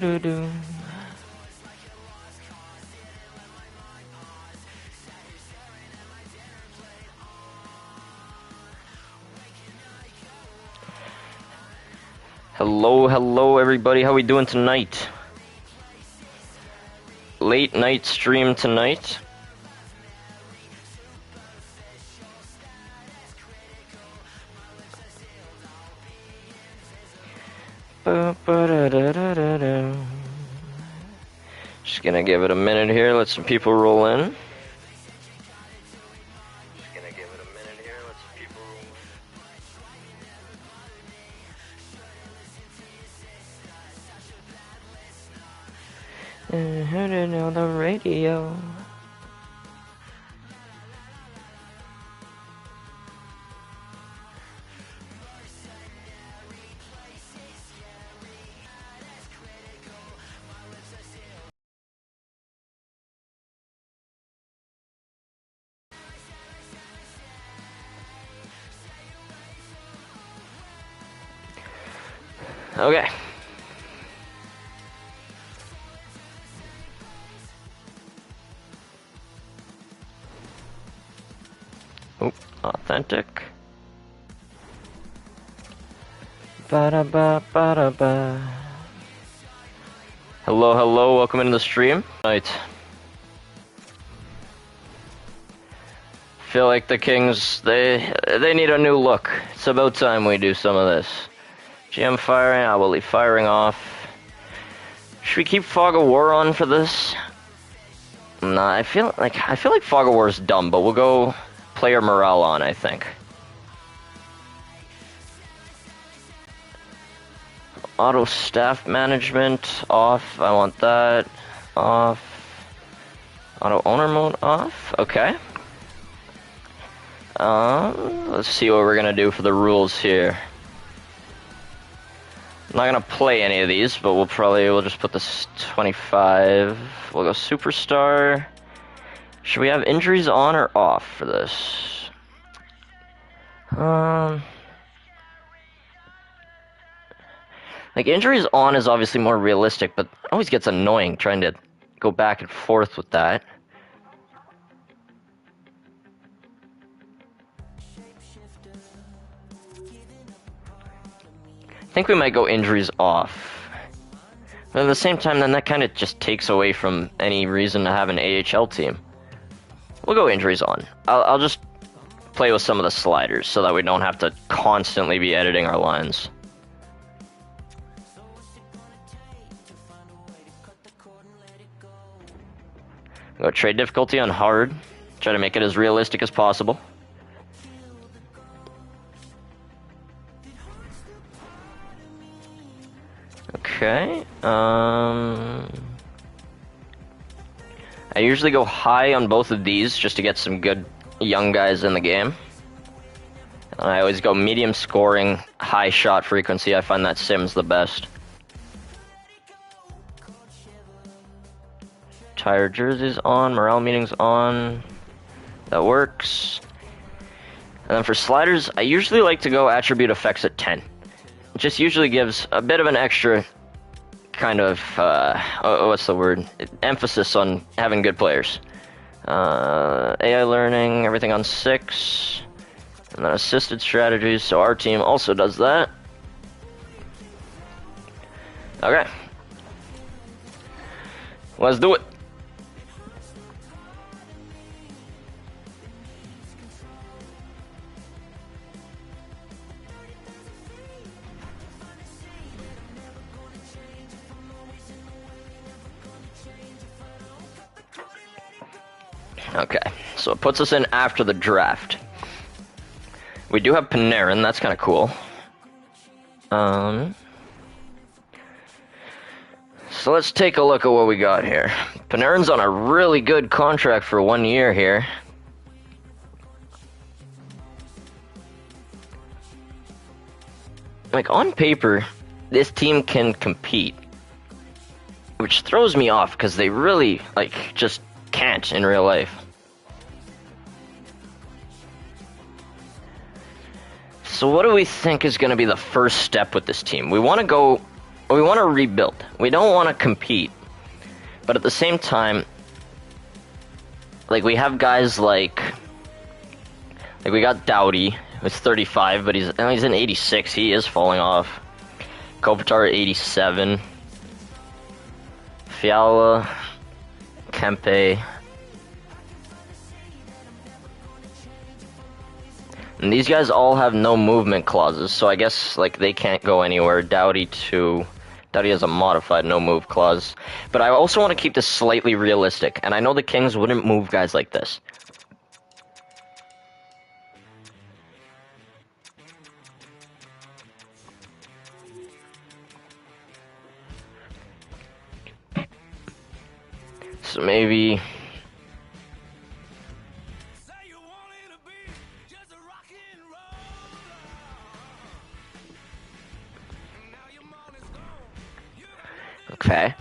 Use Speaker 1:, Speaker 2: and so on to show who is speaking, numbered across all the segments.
Speaker 1: Do-do. Hello everybody. How we doing tonight? Late night stream tonight. Just gonna give it a minute here, let some people roll in. Heard it on the radio. Okay. Oh, authentic. Ba-da-ba, ba-da-ba. Hello, welcome into the stream. Right. Feel like the Kings, they need a new look. It's about time we do some of this. GM firing, I will leave firing off. Should we keep Fog of War on for this? Nah, I feel like Fog of War is dumb, but we'll go player morale on, I think. Auto staff management off. I want that off. Auto owner mode off. Okay. Let's see what we're gonna do for the rules here. I'm not gonna play any of these, but we'll just put this 25. We'll go superstar. Should we have injuries on or off for this? Like injuries on is obviously more realistic, but it always gets annoying trying to go back and forth with that. I think we might go injuries off. But at the same time, then that kind of just takes away from any reason to have an AHL team. We'll go injuries on. I'll just play with some of the sliders so that we don't have to constantly be editing our lines. Go trade difficulty on hard. Try to make it as realistic as possible. Okay. I usually go high on both of these just to get some good young guys in the game. I always go medium scoring, high shot frequency. I find that Sims the best. Tired jerseys on, morale meetings on. That works. And then for sliders, I usually like to go attribute effects at 10. It just usually gives a bit of an extra kind of, what's the word? Emphasis on having good players. AI learning, everything on 6. And then assisted strategies, so our team also does that. Okay. Let's do it. Okay, so it puts us in after the draft. We do have Panarin, that's kind of cool. So let's take a look at what we got here. Panarin's on a really good contract for 1 year here. Like, on paper, this team can compete. Which throws me off, because they really, like, just can't in real life. So what do we think is going to be the first step with this team? We want to go we want to rebuild. We don't want to compete. But at the same time, like, we have guys like we got Doughty, who's 35, but he's in 86. He is falling off. Kopitar 87. Fiala, Kempe. And these guys all have no movement clauses, so I guess, like, they can't go anywhere. Doughty has a modified no move clause. But I also want to keep this slightly realistic, and I know the Kings wouldn't move guys like this. So maybe... Okay.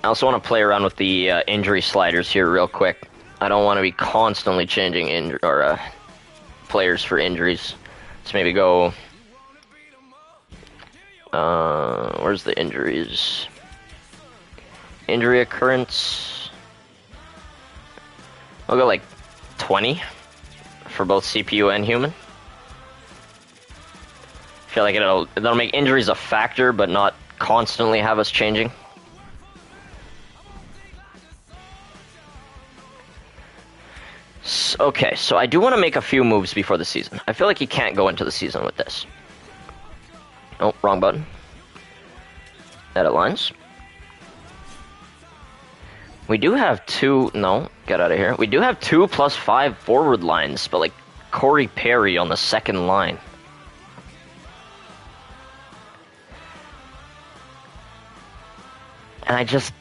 Speaker 1: I also want to play around with the injury sliders here real quick. I don't want to be constantly changing players for injuries. Let's maybe go... where's the injuries? Injury occurrence. I'll go like 20 for both CPU and human. I feel like it'll make injuries a factor, but not constantly have us changing. Okay, so I do want to make a few moves before the season. I feel like you can't go into the season with this. Oh, wrong button. Edit lines. We do have two... No, get out of here. We do have 2+5 forward lines, but like Corey Perry on the second line. And I just...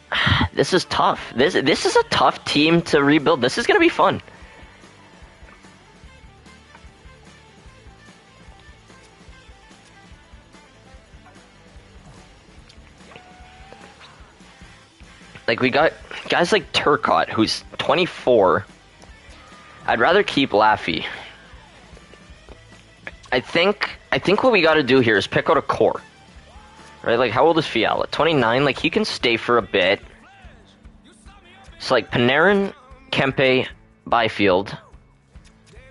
Speaker 1: This is tough. This is a tough team to rebuild. This is going to be fun. Like, we got guys like Turcotte, who's 24. I'd rather keep Laffy. I think what we got to do here is pick out a core. Right? Like, how old is Fiala? 29? Like, he can stay for a bit. It's like Panarin, Kempe, Byfield,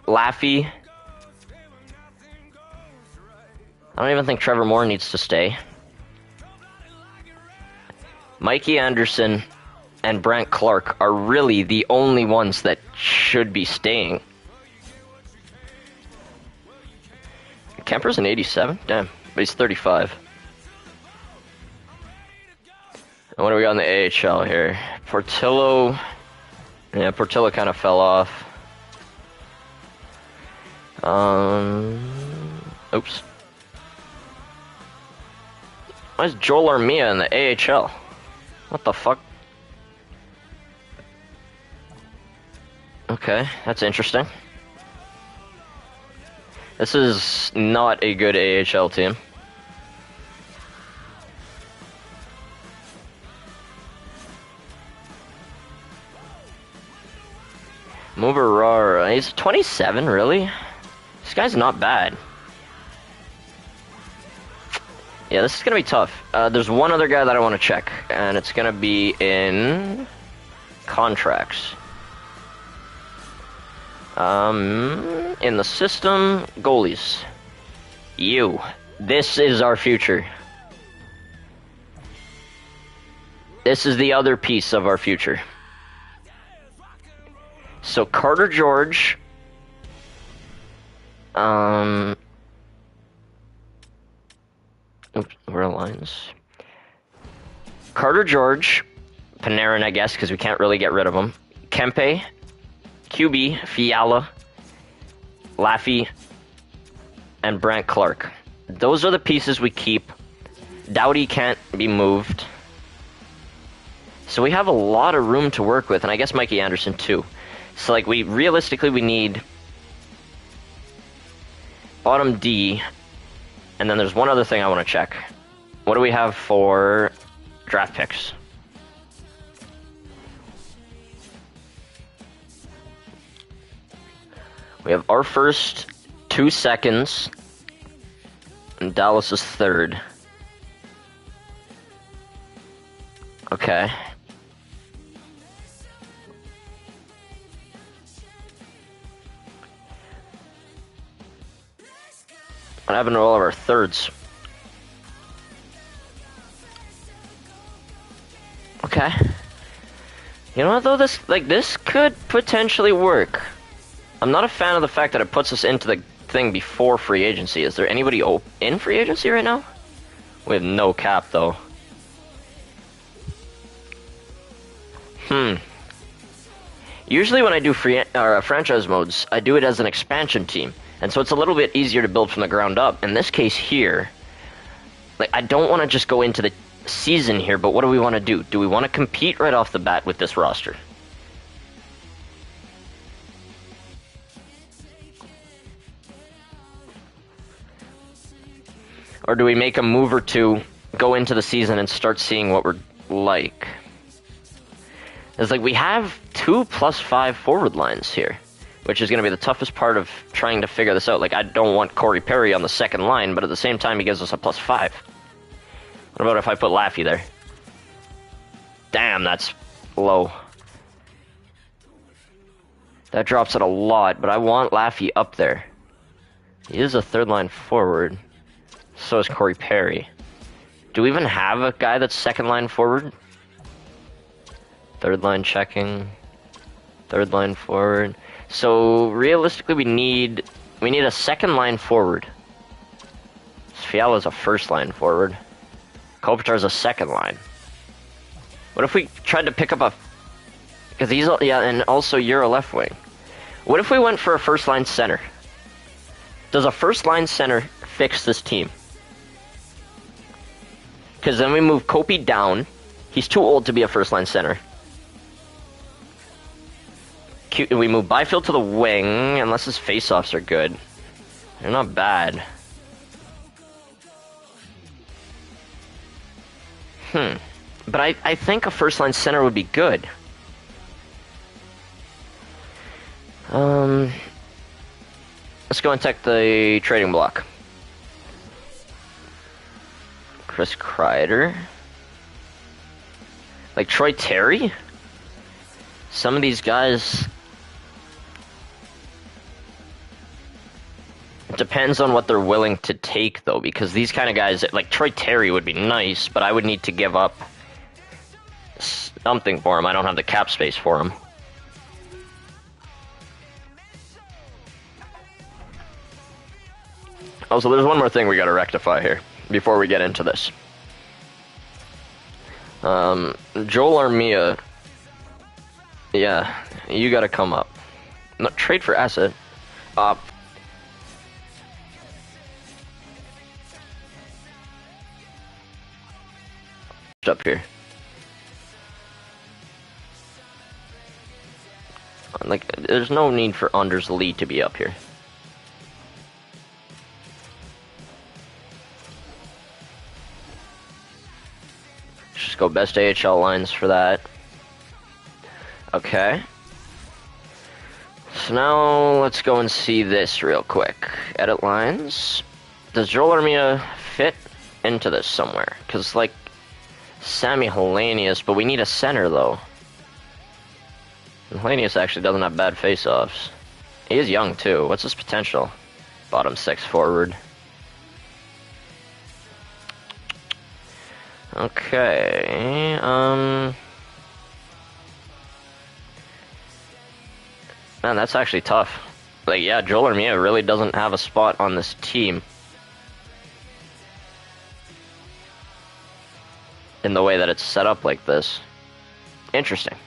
Speaker 1: Laffy. I don't even think Trevor Moore needs to stay. Mikey Anderson and Brandt Clarke are really the only ones that should be staying. Kemper's an 87? Damn, but he's 35. And what do we got in the AHL here? Portillo. Yeah, Portillo kind of fell off. Oops. Why is Joel Armia in the AHL? What the fuck? Okay, that's interesting. This is not a good AHL team. Mubarara, he's 27, really? This guy's not bad. Yeah, this is going to be tough. There's one other guy that I want to check, and it's going to be in contracts. In the system, goalies. You. This is our future. This is the other piece of our future. So Carter George. Oops, where are lines? Carter George, Panarin, I guess, because we can't really get rid of him. Kempe, QB, Fiala, Laffy, and Brandt Clarke. Those are the pieces we keep. Doughty can't be moved. So we have a lot of room to work with, and I guess Mikey Anderson too. So like realistically we need bottom D. And then there's one other thing I want to check. What do we have for draft picks? We have our first 2 seconds, and Dallas is third. Okay. What happened to all of our thirds? Okay. You know what though? This could potentially work. I'm not a fan of the fact that it puts us into the thing before free agency. Is there anybody in free agency right now? We have no cap though. Usually when I do franchise modes, I do it as an expansion team. And so it's a little bit easier to build from the ground up. In this case here, like I don't want to just go into the season here, but what do we want to do? Do we want to compete right off the bat with this roster? Or do we make a move or two, go into the season and start seeing what we're like? It's like we have 2+5 forward lines here, which is going to be the toughest part of trying to figure this out. Like, I don't want Corey Perry on the second line, but at the same time, he gives us a +5. What about if I put Laffy there? Damn, that's low. That drops it a lot, but I want Laffy up there. He is a third line forward. So is Corey Perry. Do we even have a guy that's second line forward? Third line checking. Third line forward. So realistically we need a second line forward. Fiala's a first line forward. Kopitar's a second line. What if we tried to pick up a... Because he's... Yeah, and also you're a left wing. What if we went for a first line center? Does a first line center fix this team? Because then we move Kopi down. He's too old to be a first line center. We move Byfield to the wing, unless his face-offs are good. They're not bad. But I think a first-line center would be good. Let's go and check the trading block. Chris Kreider. Like Troy Terry? Some of these guys... It depends on what they're willing to take, though, because these kind of guys, like Troy Terry would be nice, but I would need to give up something for him. I don't have the cap space for him. Also, there's one more thing we gotta rectify here before we get into this. Joel Armia, yeah, you gotta come up. No, trade for asset. Up here. Like, there's no need for Anders Lee to be up here. Just go best AHL lines for that. Okay. So now let's go and see this real quick. Edit lines. Does Joel Armia fit into this somewhere? Because, like, Sammy Hellenius, but we need a center, though. Hellenius actually doesn't have bad face-offs. He is young, too. What's his potential? Bottom 6 forward. Okay, Man, that's actually tough. Like, yeah, Joel Armia really doesn't have a spot on this team. In the way that it's set up like this. Interesting.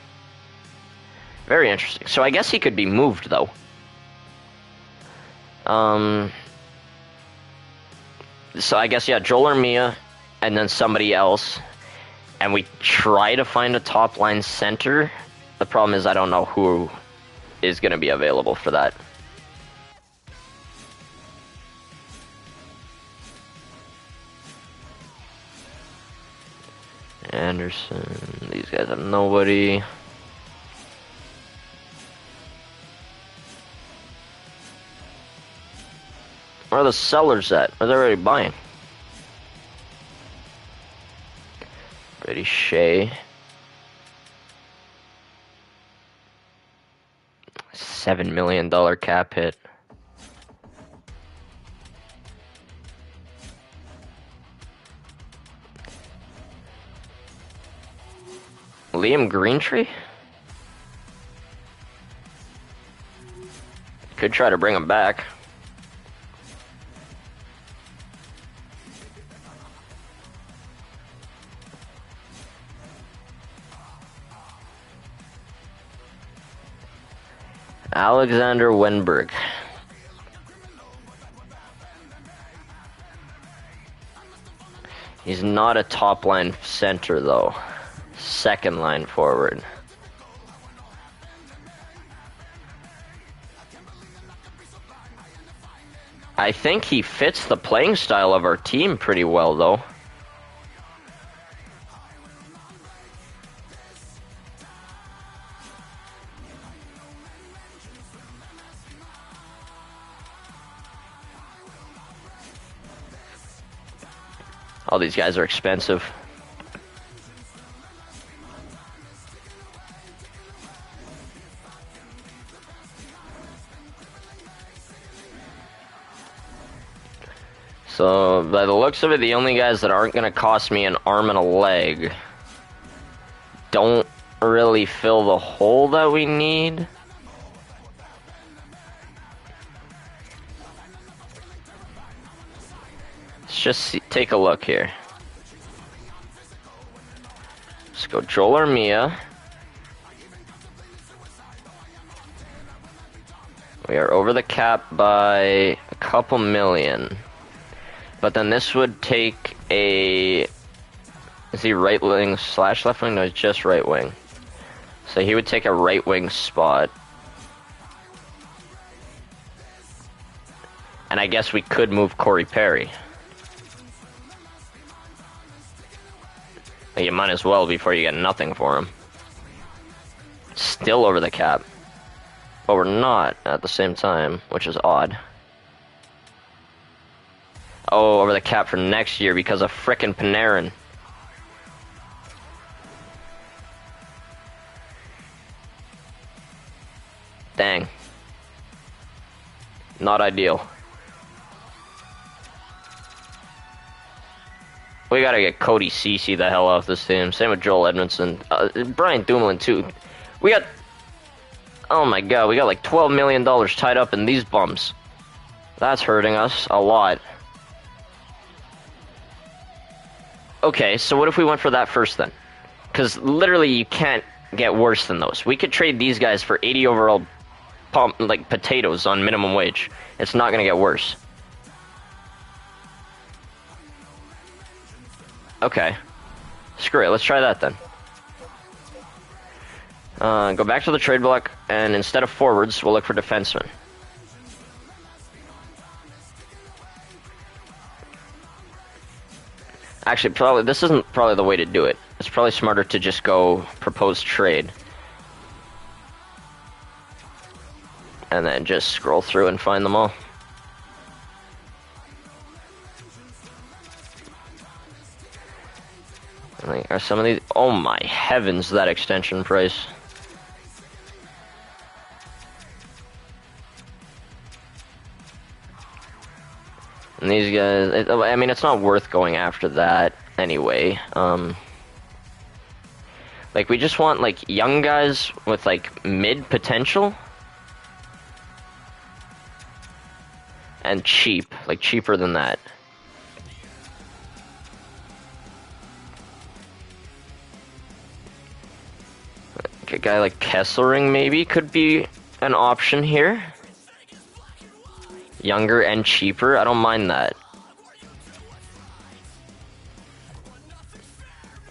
Speaker 1: Very interesting. So I guess he could be moved, though. So I guess, yeah, Joel Armia, and then somebody else. And we try to find a top-line center. The problem is I don't know who is going to be available for that. Anderson, these guys have nobody. Where are the sellers at? Are they already buying? Brady Shea. $7 million cap hit. Liam Greentree? Could try to bring him back. Alexander Wenberg. He's not a top line center though. Second line forward. I think he fits the playing style of our team pretty well though. All these guys are expensive. So, by the looks of it, the only guys that aren't going to cost me an arm and a leg don't really fill the hole that we need. Let's just take a look here. Let's go Joel Armia. We are over the cap by a couple million. But then this would take a... Is he right wing slash left wing? No, he's just right wing. So he would take a right wing spot. And I guess we could move Corey Perry. But you might as well before you get nothing for him. Still over the cap. But we're not at the same time, which is odd. Oh, over the cap for next year because of frickin' Panarin. Dang. Not ideal. We gotta get Cody Ceci the hell off this team. Same with Joel Edmondson. Brian Dumoulin, too. We got... Oh my god, we got like $12 million tied up in these bums. That's hurting us a lot. Okay, so what if we went for that first then? Because literally you can't get worse than those. We could trade these guys for 80 overall like potatoes on minimum wage. It's not going to get worse. Okay. Screw it, let's try that then. Go back to the trade block, and instead of forwards, we'll look for defensemen. Actually, this isn't probably the way to do it. It's probably smarter to just go propose trade. And then just scroll through and find them all. Like, are some of these... Oh my heavens, that extension price. And these guys... I mean, it's not worth going after that anyway. Like, we just want, like, young guys with, like, mid potential. And cheap. Like, cheaper than that. A guy like Kesselring maybe could be an option here. Younger and cheaper, I don't mind that.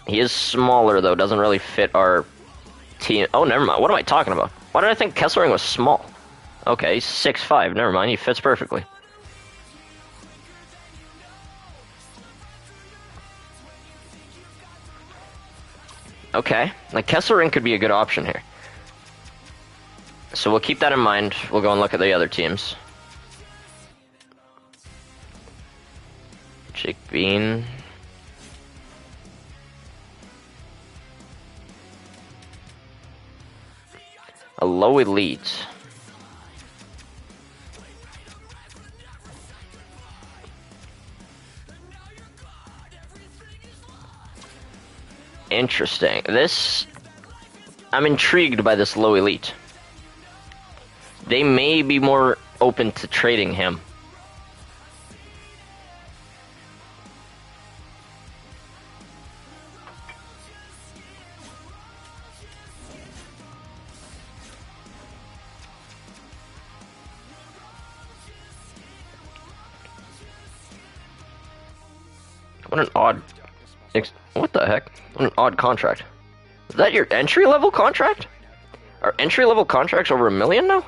Speaker 1: He is smaller though, doesn't really fit our team. Oh, never mind. What am I talking about? Why did I think Kesselring was small? Okay, he's 6'5". Never mind, he fits perfectly. Okay, like Kesselring could be a good option here. So we'll keep that in mind. We'll go and look at the other teams. Jake Bean. A low elite. Interesting. I'm intrigued by this low elite. They may be more open to trading him. What an odd... What the heck? What an odd contract. Is that your entry-level contract? Are entry-level contracts over $1 million now?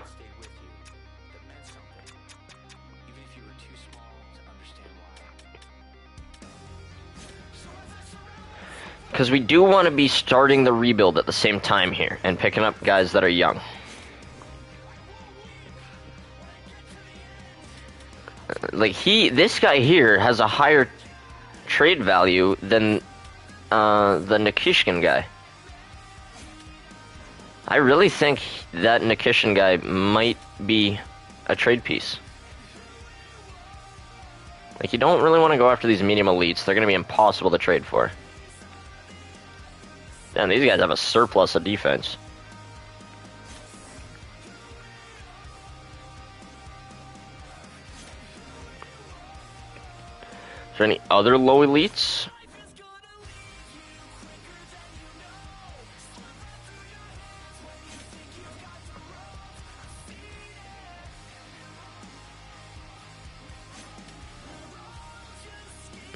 Speaker 1: Because we do want to be starting the rebuild at the same time here, and picking up guys that are young. Like, this guy here has a higher trade value than the Nikishkin guy. I really think that Nikishin guy might be a trade piece. Like, you don't really want to go after these medium elites. They're going to be impossible to trade for. Damn, these guys have a surplus of defense. Is there any other low elites?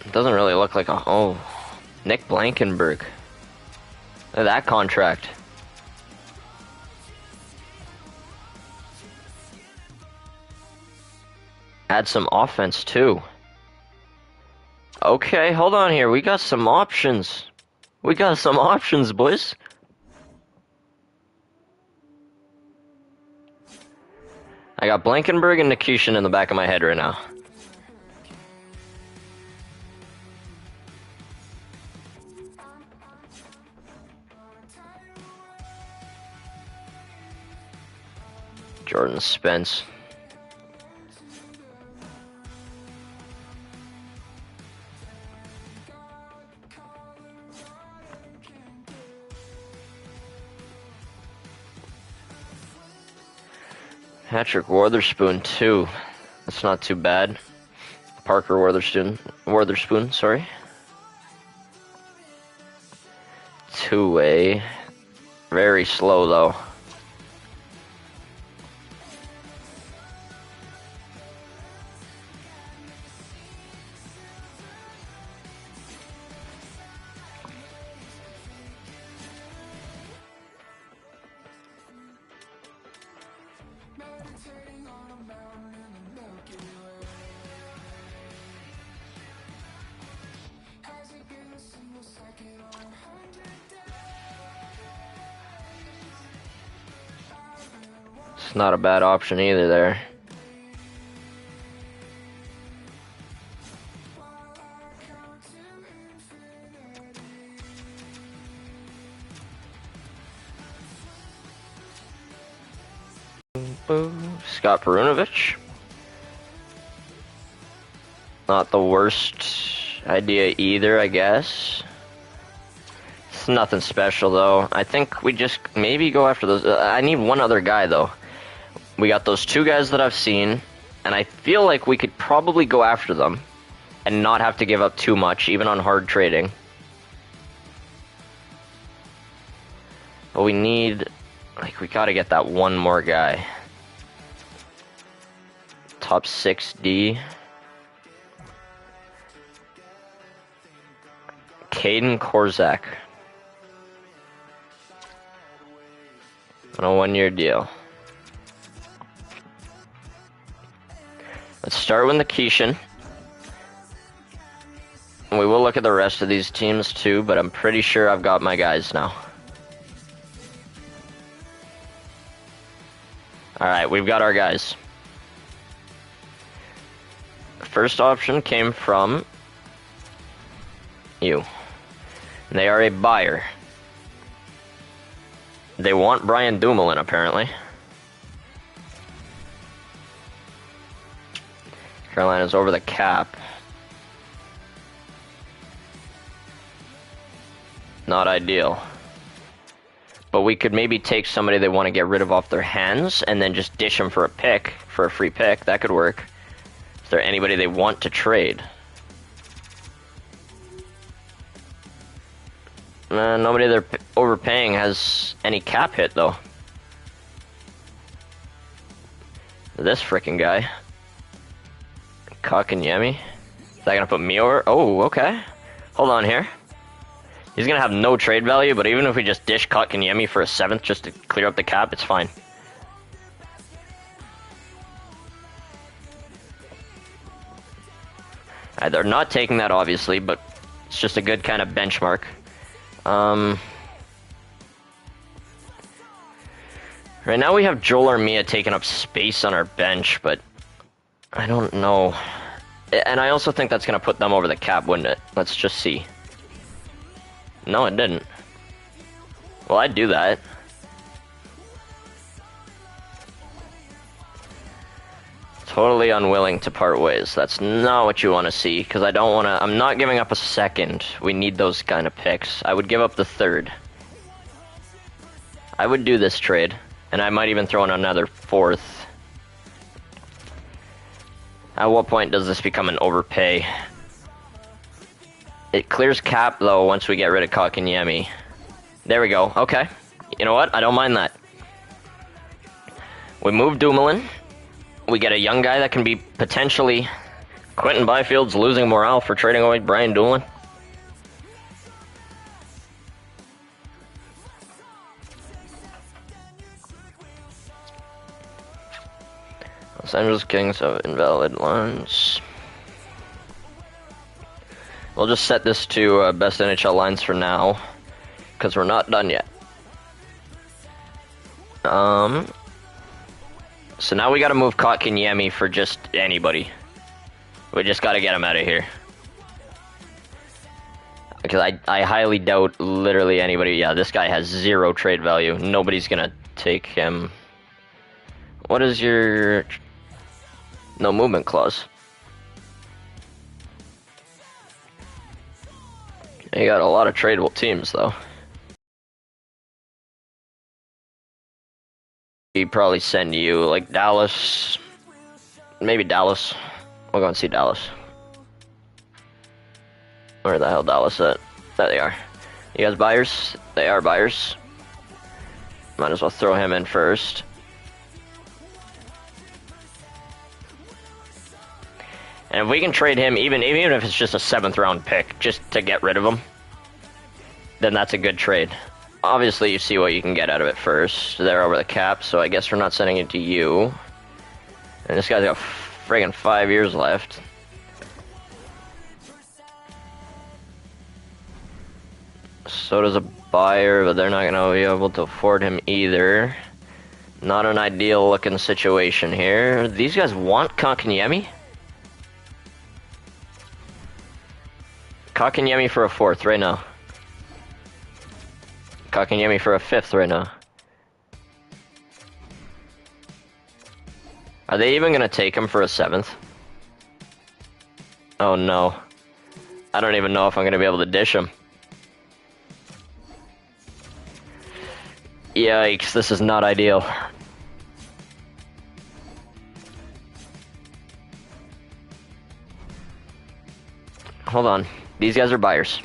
Speaker 1: It doesn't really look like a... Oh, Nick Blankenberg. Look at that contract. Add some offense, too. Okay, hold on here. We got some options. We got some options, boys. I got Blankenberg and Nikishin in the back of my head right now. Jordan Spence. Patrick Witherspoon too. That's not too bad. Parker Witherspoon, sorry. Two-way. Very slow though. It's not a bad option either there. Scott Perunovich. Not the worst idea either, I guess. It's nothing special though. I think we just maybe go after those. I need one other guy though. We got those two guys that I've seen, and I feel like we could probably go after them and not have to give up too much, even on hard trading. But we need, like, we gotta get that one more guy. Top 6D. Caden Korzak. On a 1-year deal. Let's start with Nikishin. And we will look at the rest of these teams too, but I'm pretty sure I've got my guys now. Alright, we've got our guys. The first option came from you. And they are a buyer. They want Brian Dumoulin, apparently. Carolina's over the cap. Not ideal. But we could maybe take somebody they want to get rid of off their hands and then just dish them for a pick, for a free pick. That could work. Is there anybody they want to trade? Nobody they're overpaying has any cap hit, though. This frickin' guy. Kotkaniemi. Is that gonna put me over? Oh, okay. Hold on here. He's gonna have no trade value, but even if we just dish Kotkaniemi for a 7th just to clear up the cap, it's fine. They're not taking that, obviously, but it's just a good kind of benchmark. Right now we have Joel Armia taking up space on our bench, but I don't know. And I also think that's going to put them over the cap, wouldn't it? Let's just see. No, it didn't. Well, I'd do that. Totally unwilling to part ways. That's not what you want to see, because I don't want to... I'm not giving up a 2nd. We need those kind of picks. I would give up the 3rd. I would do this trade, and I might even throw in another 4th. At what point does this become an overpay? It clears cap, though, once we get rid of Kotkaniemi. There we go. Okay. You know what? I don't mind that. We move Dumoulin. We get a young guy that can be potentially... Quentin Byfield's losing morale for trading away Brian Dumoulin. Los Angeles Kings have invalid lines. We'll just set this to best NHL lines for now, because we're not done yet. So now we gotta move Kotkaniemi for just anybody. We just gotta get him out of here. Because I highly doubt literally anybody... Yeah, this guy has 0 trade value. Nobody's gonna take him. What is your... No movement clause? You got a lot of tradable teams, though. He'd probably send you, like, Dallas. Maybe Dallas. We'll go and see Dallas. Where the hell Dallas at? There they are. You guys buyers? They are buyers. Might as well throw him in first. And if we can trade him, even if it's just a 7th round pick, just to get rid of him, then that's a good trade. Obviously, you see what you can get out of it first. They're over the cap, so I guess we're not sending it to you. And this guy's got friggin' 5 years left. So does a buyer, but they're not going to be able to afford him either. Not an ideal looking situation here. These guys want Kotkaniemi? Kotkaniemi for a 4th right now. Kotkaniemi for a 5th right now. Are they even gonna take him for a 7th? Oh no. I don't even know if I'm gonna be able to dish him. Yikes, this is not ideal. Hold on. These guys are buyers.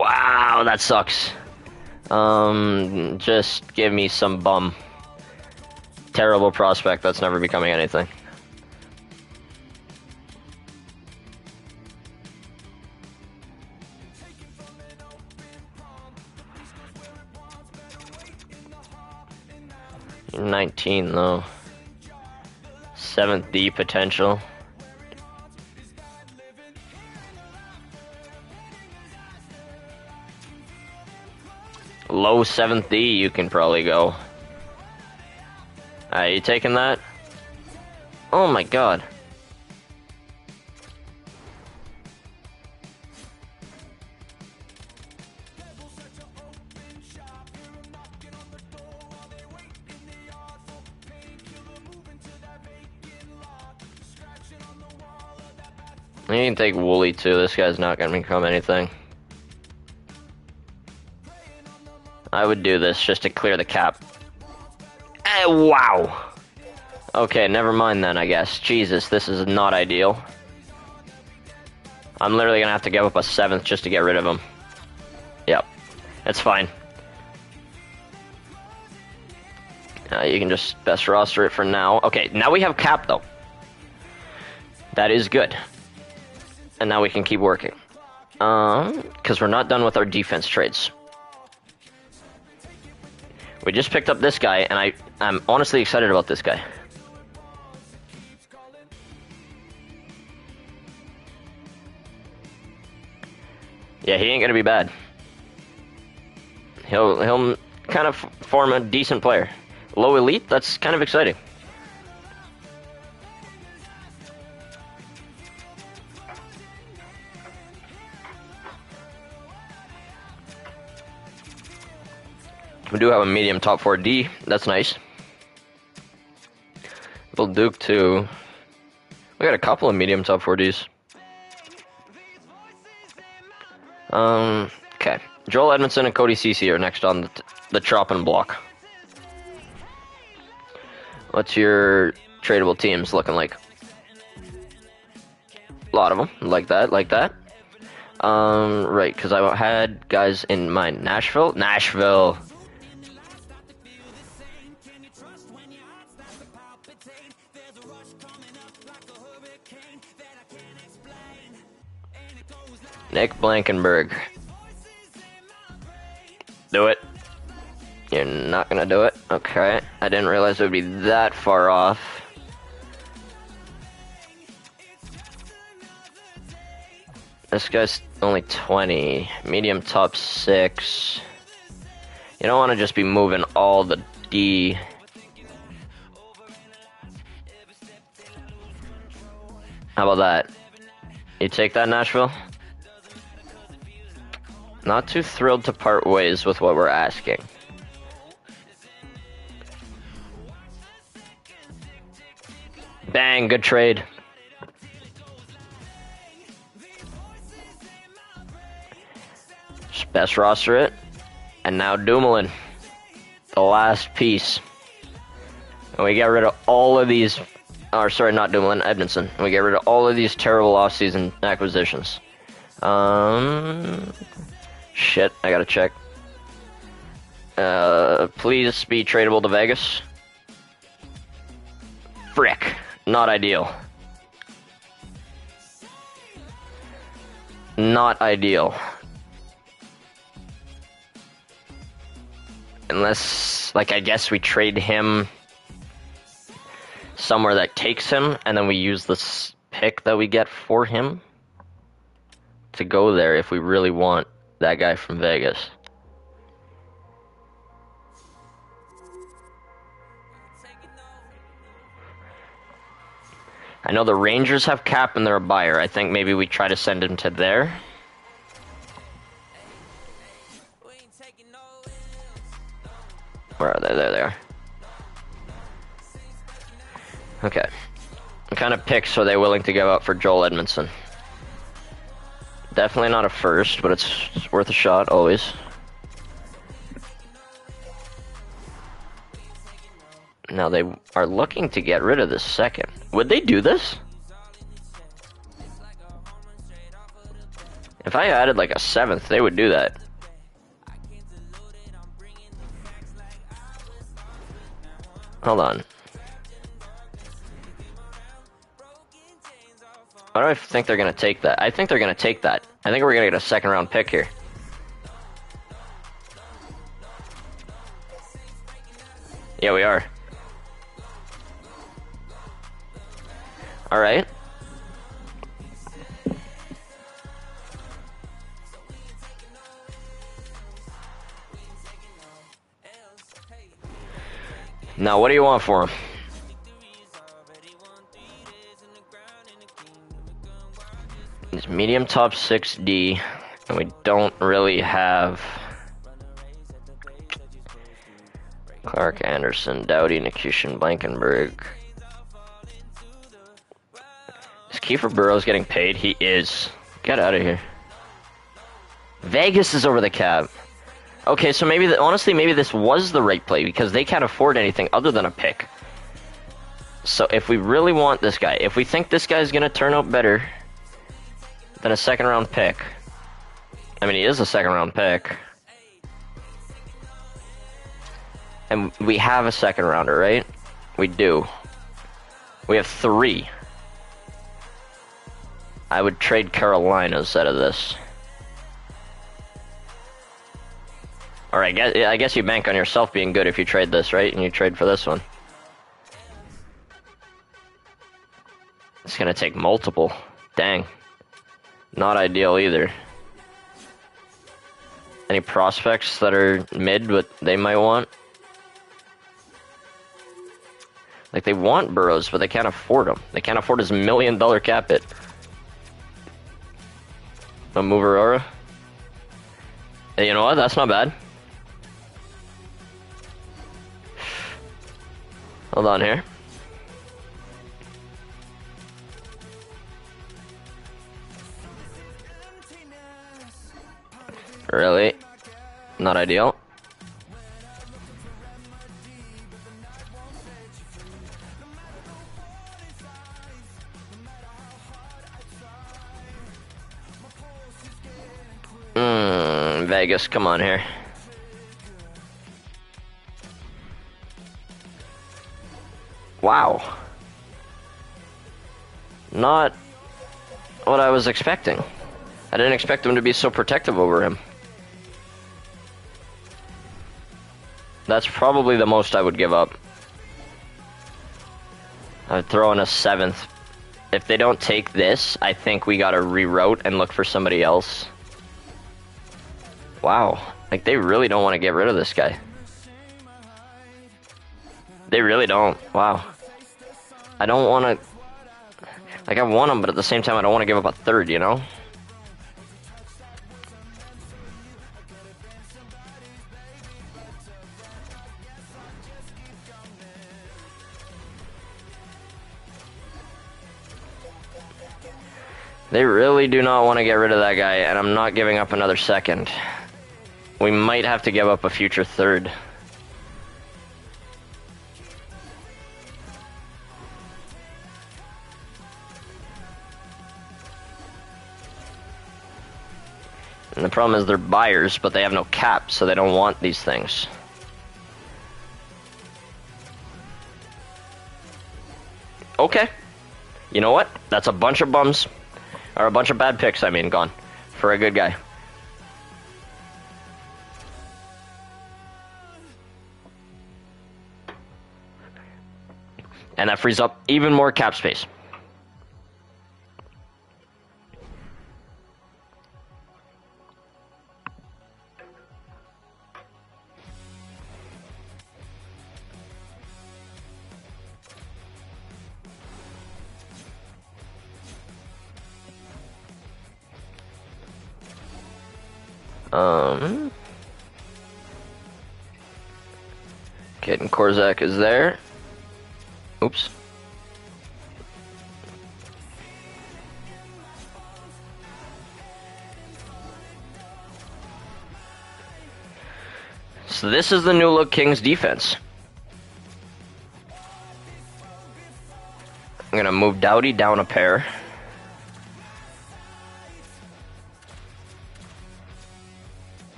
Speaker 1: Wow, that sucks. Just give me some bum. Terrible prospect that's never becoming anything. You're 19 though. 7th D potential. Low 7th D, you can probably go. You taking that? Oh my god. You can take Wooly too. This guy's not gonna become anything. I would do this just to clear the cap. Wow. Okay, never mind then, I guess. Jesus, this is not ideal. I'm literally gonna have to give up a 7th just to get rid of him. Yep. It's fine. You can just best roster it for now. Okay, now we have cap though. That is good. And now we can keep working. Because we're not done with our defense trades. We just picked up this guy, and I'm honestly excited about this guy. Yeah, he ain't gonna be bad. He'll kind of form a decent player. Low elite, that's kind of exciting. We do have a medium top 4D. That's nice. Little Duke too. We got a couple of medium top 4Ds. Okay. Joel Edmondson and Cody Ceci are next on the chopping block. What's your tradable teams looking like? A lot of them. Like that, like that. Right, because I had guys in mind. Nashville. Nick Blankenberg. Do it. You're not gonna do it? Okay. I didn't realize it would be that far off. This guy's only 20. Medium top 6. You don't want to just be moving all the D. How about that? You take that, Nashville? Not too thrilled to part ways with what we're asking. Bang, good trade. Just best roster it. And now Dumoulin. The last piece. And we get rid of all of these... Or sorry, not Dumoulin, Edmondson. And we get rid of all of these terrible off-season acquisitions. Shit, I gotta check. Please be tradable to Vegas. Frick. Not ideal. Not ideal. Unless, like, I guess we trade him somewhere that takes him, and then we use this pick that we get for him to go there if we really want that guy from Vegas. I know the Rangers have cap and they're a buyer. I think maybe we try to send him to there. Where are they? There they are. Okay. What kind of picks are they willing to give up for Joel Edmondson? Definitely not a first, but it's worth a shot, always. Now they are looking to get rid of the second. Would they do this? If I added like a 7th, they would do that. Hold on. Why do I think they're going to take that? I think they're going to take that. I think we're going to get a 2nd round pick here. Yeah, we are. Alright. Now, what do you want for him? It's medium top 6D, and we don't really have Clark, Anderson, Doughty, Nikushin, Blankenberg. Is Kiefer Burrows getting paid? He is. Get out of here. Vegas is over the cap. Okay, so maybe, honestly, maybe this was the right play because they can't afford anything other than a pick. So if we really want this guy, if we think this guy's going to turn out better than a second-round pick, I mean, he is a second-round pick. And we have a second-rounder, right? We do. We have 3. I would trade Carolina instead of this. Alright, I guess you bank on yourself being good if you trade this, right? And you trade for this one. It's gonna take multiple. Dang. Not ideal either. Any prospects that are mid, what they might want? Like, they want Burrows, but they can't afford him. They can't afford his $1 million cap hit. A move Aurora. Hey, you know what? That's not bad. Hold on here. Really? Not ideal. Vegas, come on here. Wow. Not what I was expecting. I didn't expect them to be so protective over him. That's probably the most I would give up. I'd throw in a 7th. If they don't take this, I think we gotta reroute and look for somebody else. Wow. Like, they really don't want to get rid of this guy. They really don't. Wow. I don't want to... Like, I want him, but at the same time, I don't want to give up a 3rd, you know? They really do not want to get rid of that guy, and I'm not giving up another 2nd. We might have to give up a future 3rd. And the problem is they're buyers, but they have no cap, so they don't want these things. Okay. You know what? That's a bunch of bums. Or a bunch of bad picks, I mean, gone. For a good guy. And that frees up even more cap space. Kaden Korzak is there. Oops. So this is the new look Kings defense. I'm gonna move Doughty down a pair.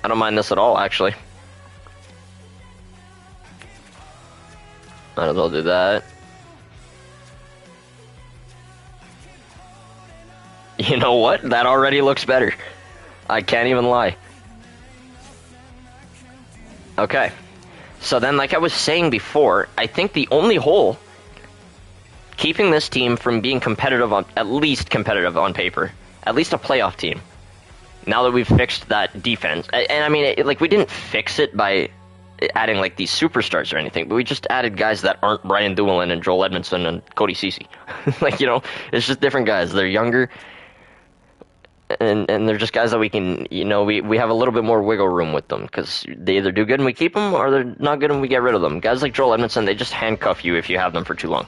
Speaker 1: I don't mind this at all, actually. Might as well do that. You know what? That already looks better. I can't even lie. Okay. So then, like I was saying before, I think the only hole keeping this team from being competitive on, at least competitive on paper, at least a playoff team, now that we've fixed that defense, and I mean, like, we didn't fix it by adding, like, these superstars or anything, but we just added guys that aren't Brian Dumoulin and Joel Edmondson and Cody Ceci. Like, you know, it's just different guys. They're younger. and they're just guys that we can, we have a little bit more wiggle room with them because they either do good and we keep them, or they're not good and we get rid of them. Guys like Joel Edmondson, they just handcuff you if you have them for too long.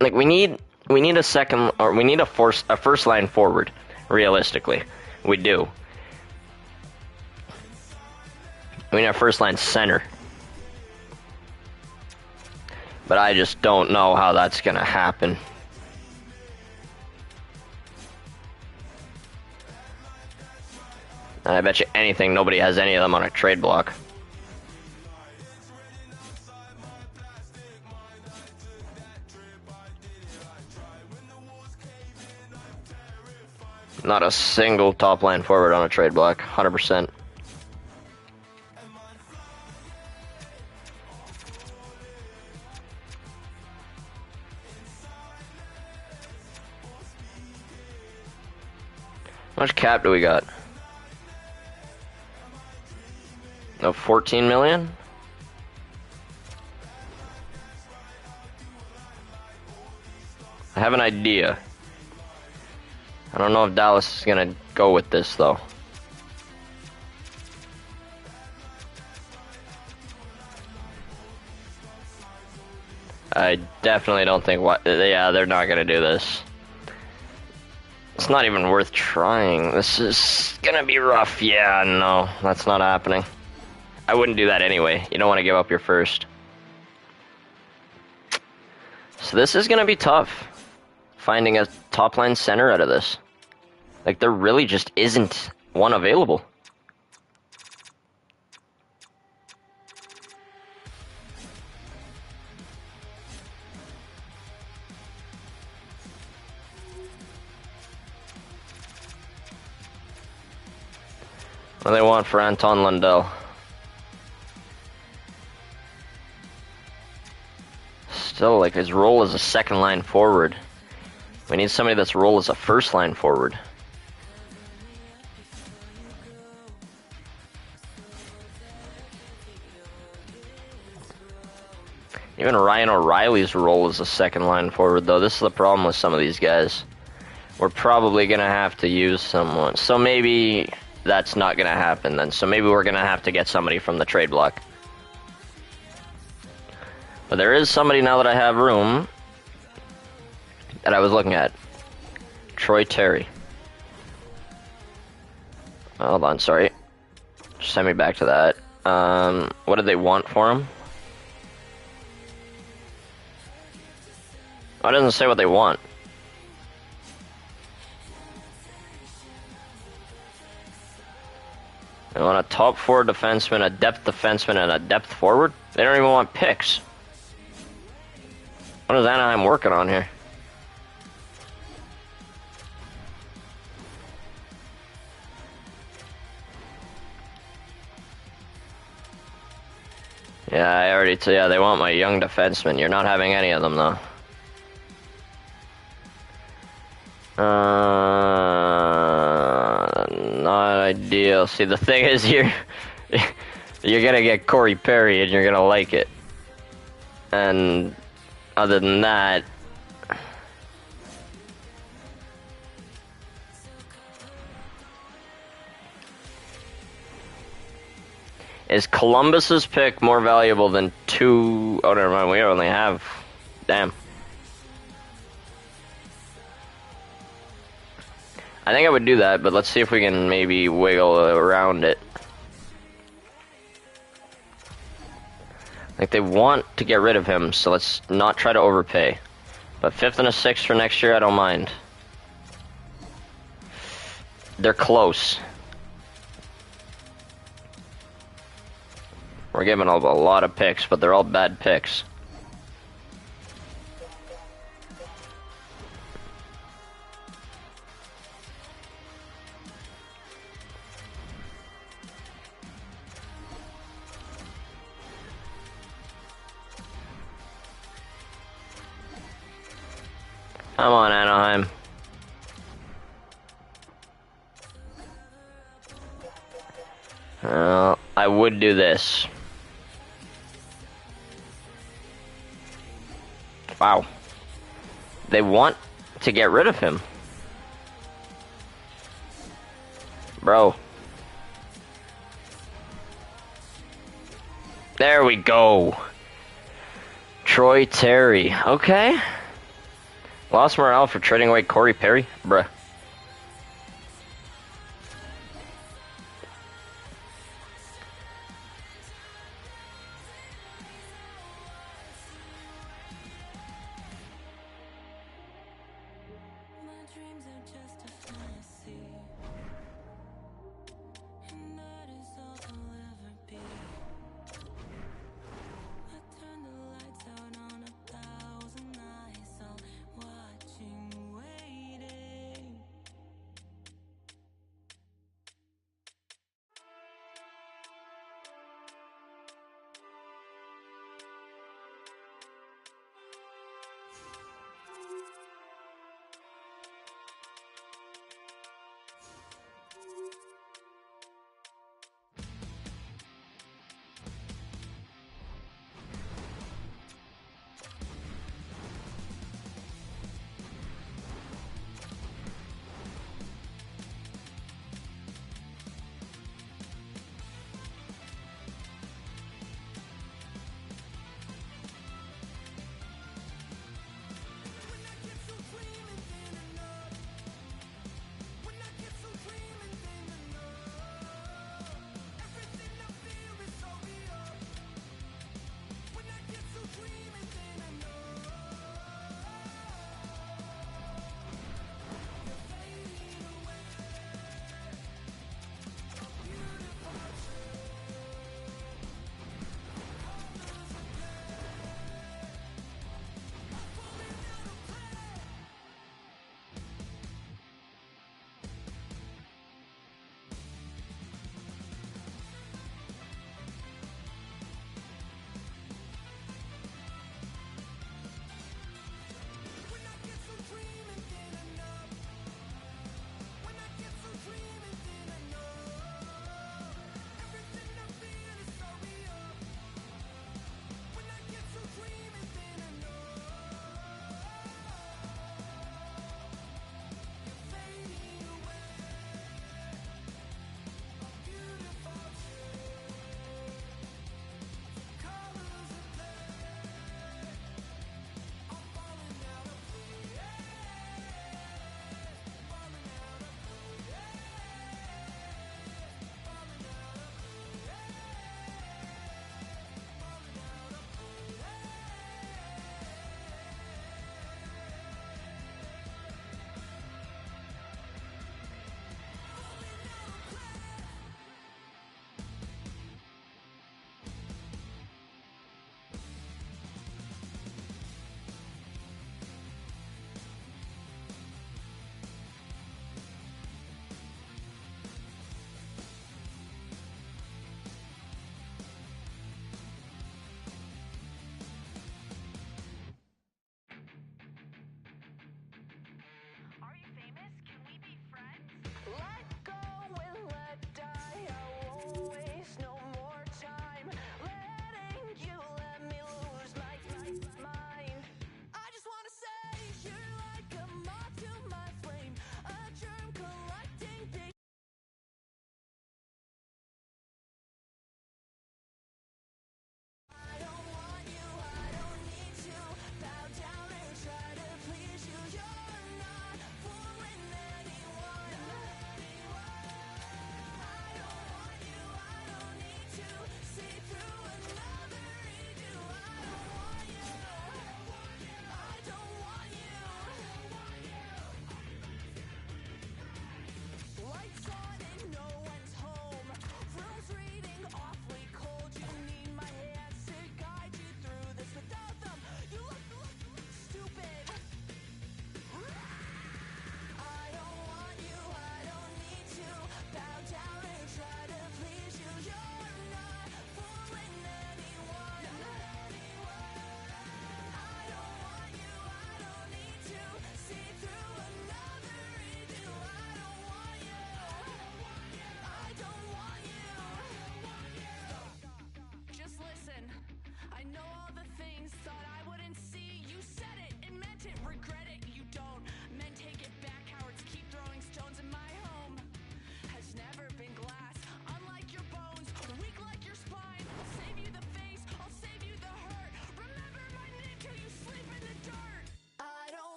Speaker 1: Like we need a second, or we need a first line forward. Realistically, we do. We need a first line center, but I just don't know how that's gonna happen. And I bet you anything nobody has any of them on a trade block. Not a single top line forward on a trade block, 100%. How much cap do we got? No, 14 million? I have an idea. I don't know if Dallas is gonna go with this though. I definitely don't think they're not gonna do this. It's not even worth trying. This is gonna be rough. Yeah, no, that's not happening. I wouldn't do that anyway. You don't want to give up your first. So this is gonna be tough. Finding a top line center out of this. Like, there really just isn't one available. What do they want for Anton Lundell? Still, like, his role as a second line forward. We need somebody that's role as a first line forward. Even Ryan O'Reilly's role as a second line forward, though. This is the problem with some of these guys. We're probably going to have to use someone. So maybe that's not going to happen then. So maybe we're going to have to get somebody from the trade block. But there is somebody now that I have room that I was looking at. Troy Terry. Hold on, sorry. Just send me back to that. What did they want for him? Oh, it doesn't say what they want. They want a top four defenseman, a depth defenseman, and a depth forward? They don't even want picks. What is Anaheim working on here? Yeah, I already yeah, they want my young defenseman. You're not having any of them, though. Not ideal. See, the thing is, you're gonna get Corey Perry, and you're gonna like it. And other than that, is Columbus's pick more valuable than two? Oh, never mind. We only have. Damn. I think I would do that, but let's see if we can maybe wiggle around it. Like, they want to get rid of him, so let's not try to overpay. But 5th and a 6th for next year, I don't mind. They're close. We're giving up a lot of picks, but they're all bad picks. Come on, Anaheim. I would do this. Wow. They want to get rid of him. Bro. There we go. Troy Terry. Okay. Lost morale for trading away Corey Perry? Bruh.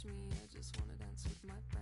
Speaker 2: me, I just wanna dance with my